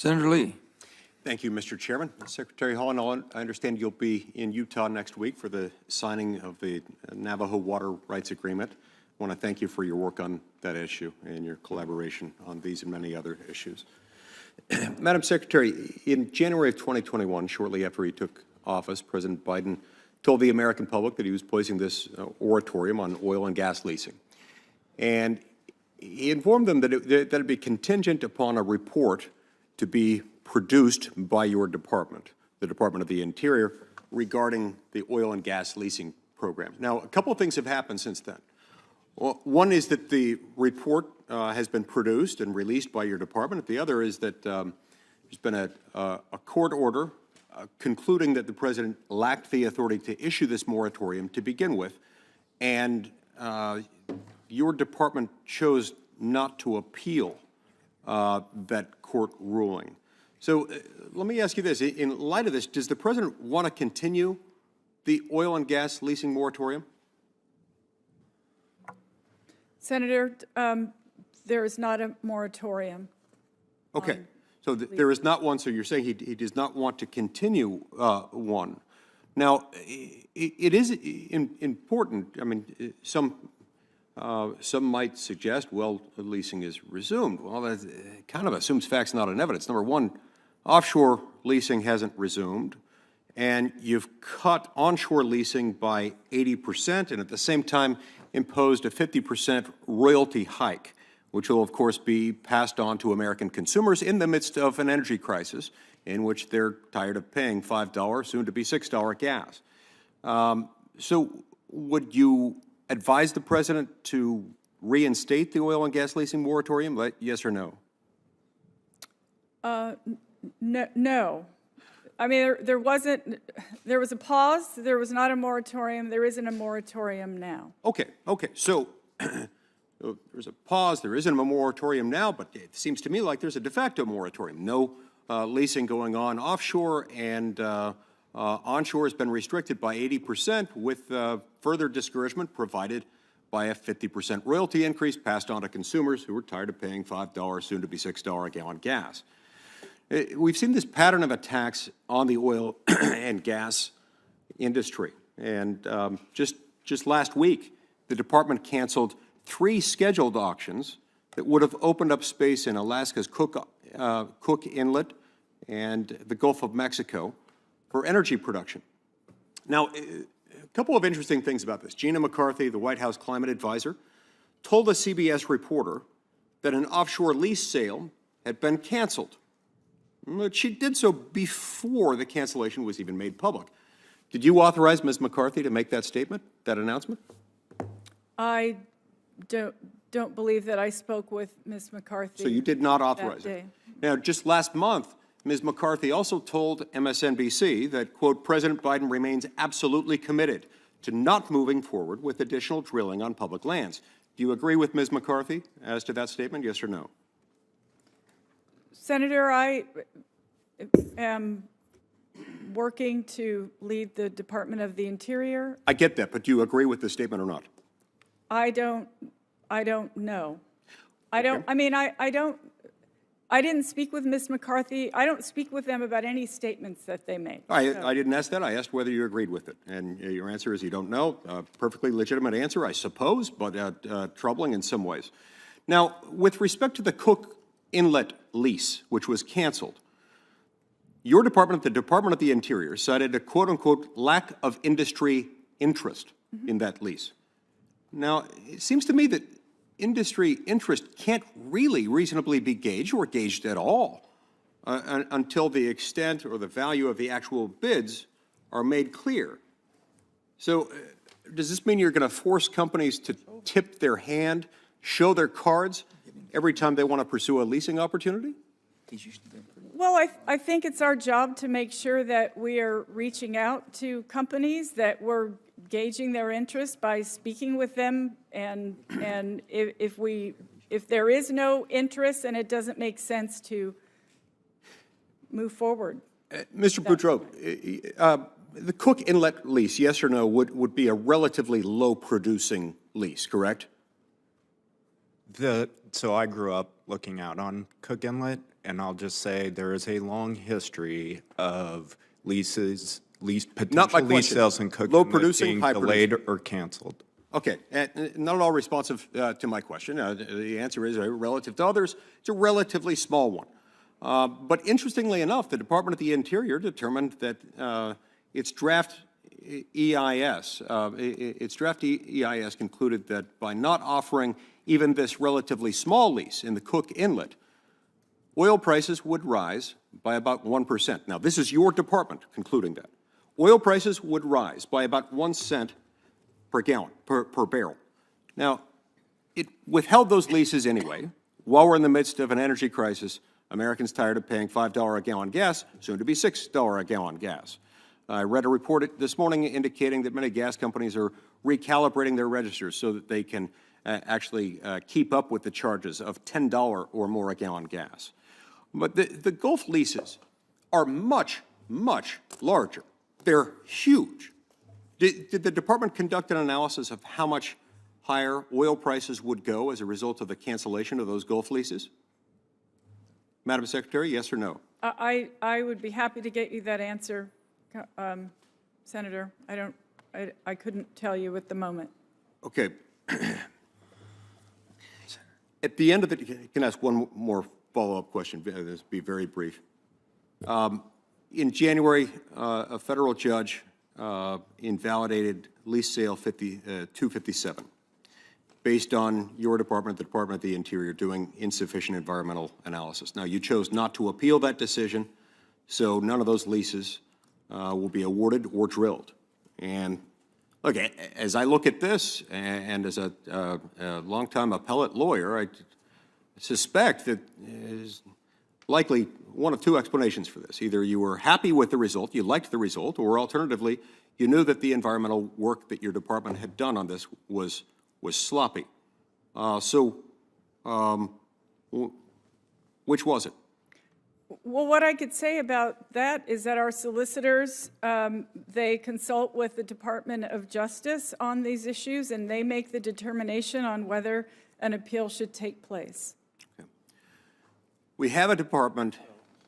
Senator Lee. Thank you, Mr. Chairman. Secretary Haaland, I understand you'll be in Utah next week for the signing of the Navajo Water Rights Agreement. I want to thank you for your work on that issue and your collaboration on these and many other issues. Madam Secretary, in January of 2021, shortly after he took office, President Biden told the American public that he was placing this moratorium on oil and gas leasing. And he informed them that it'd be contingent upon a report to be produced by your department, the Department of the Interior, regarding the oil and gas leasing program. Now, a couple of things have happened since then. Well, one is that the report has been produced and released by your department. The other is that there's been a court order concluding that the president lacked the authority to issue this moratorium to begin with, and your department chose not to appeal that court ruling. So let me ask you this. In light of this, does the president want to continue the oil and gas leasing moratorium? Senator, there is not a moratorium. Okay. So there is not one, so you're saying he does not want to continue one. Now, it is important. I mean, some might suggest, well, leasing is resumed. Well, that kind of assumes facts, not in evidence. Number one, offshore leasing hasn't resumed, and you've cut onshore leasing by 80%, and at the same time imposed a 50% royalty hike, which will, of course, be passed on to American consumers in the midst of an energy crisis in which they're tired of paying $5, soon to be $6 gas. So would you advise the president to reinstate the oil and gas leasing moratorium? Yes or no? No. I mean, there was a pause. There was not a moratorium. There isn't a moratorium now. Okay. So there's a pause. There isn't a moratorium now, but it seems to me like there's a de facto moratorium. No leasing going on offshore, and onshore has been restricted by 80% with further discouragement provided by a 50% royalty increase passed on to consumers who are tired of paying $5, soon to be $6 a gallon gas. We've seen this pattern of attacks on the oil and gas industry. And just last week, the department canceled 3 scheduled auctions that would have opened up space in Alaska's Cook Inlet and the Gulf of Mexico for energy production. Now, a couple of interesting things about this. Gina McCarthy, the White House climate advisor, told a CBS reporter that an offshore lease sale had been canceled. But she did so before the cancellation was even made public. Did you authorize Ms. McCarthy to make that statement, that announcement? I don't believe that I spoke with Ms. McCarthy. So you did not authorize it. Now, just last month, Ms. McCarthy also told MSNBC that, quote, President Biden remains absolutely committed to not moving forward with additional drilling on public lands. Do you agree with Ms. McCarthy as to that statement, yes or no? Senator, I am working to lead the Department of the Interior. I get that, but do you agree with the statement or not? I don't know. Okay. I didn't speak with Ms. McCarthy. I don't speak with them about any statements that they made. I didn't ask that. I asked whether you agreed with it. And your answer is you don't know. Perfectly legitimate answer, I suppose, but troubling in some ways. Now, with respect to the Cook Inlet lease, which was canceled, your department, the Department of the Interior, cited a quote-unquote lack of industry interest in that lease. Now, it seems to me that industry interest can't really reasonably be gauged or gauged at all until the extent or the value of the actual bids are made clear. So does this mean you're going to force companies to tip their hand, show their cards every time they want to pursue a leasing opportunity? Well, I think it's our job to make sure that we are reaching out to companies, that we're gauging their interest by speaking with them, and if there is no interest and it doesn't make sense to move forward. Mr. Boudreau, the Cook Inlet lease, yes or no, would be a relatively low-producing lease, correct? So I grew up looking out on Cook Inlet, and I'll just say there is a long history of leases, Not my potential lease question. sales in Cook Low Inlet producing, being high delayed or canceled. Okay, not at all responsive to my question. The answer is, relative to others, it's a relatively small one. But interestingly enough, the Department of the Interior determined that its draft EIS concluded that by not offering even this relatively small lease in the Cook Inlet, oil prices would rise by about 1%. Now, this is your department concluding that. Oil prices would rise by about 1 cent per gallon, per barrel. Now, it withheld those leases anyway. While we're in the midst of an energy crisis, Americans tired of paying $5 a gallon gas, soon to be $6 a gallon gas. I read a report this morning indicating that many gas companies are recalibrating their registers so that they can actually keep up with the charges of $10 or more a gallon gas. But the Gulf leases are much, much larger. They're huge. Did the department conduct an analysis of how much higher oil prices would go as a result of the cancellation of those Gulf leases? Madam Secretary, yes or no? I would be happy to get you that answer, Senator. I couldn't tell you at the moment. Okay. At the end of the, can I ask one more follow-up question? This will be very brief. In January, a federal judge invalidated lease sale 257 based on your department, the Department of the Interior, doing insufficient environmental analysis. Now, you chose not to appeal that decision, so none of those leases will be awarded or drilled. And look, as I look at this, and as a longtime appellate lawyer, I suspect that there's likely one of two explanations for this. Either you were happy with the result, you liked the result, or alternatively, you knew that the environmental work that your department had done on this was sloppy. Which was it? Well, what I could say about that is that our solicitors, they consult with the Department of Justice on these issues, and they make the determination on whether an appeal should take place. Okay. We have a department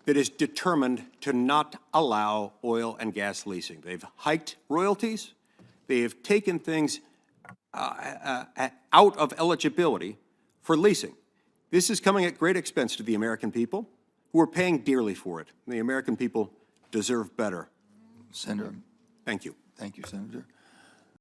that is determined to not allow oil and gas leasing. They've hiked royalties. They have taken things out of eligibility for leasing. This is coming at great expense to the American people, who are paying dearly for it. The American people deserve better. Senator. Thank you. Thank you, Senator.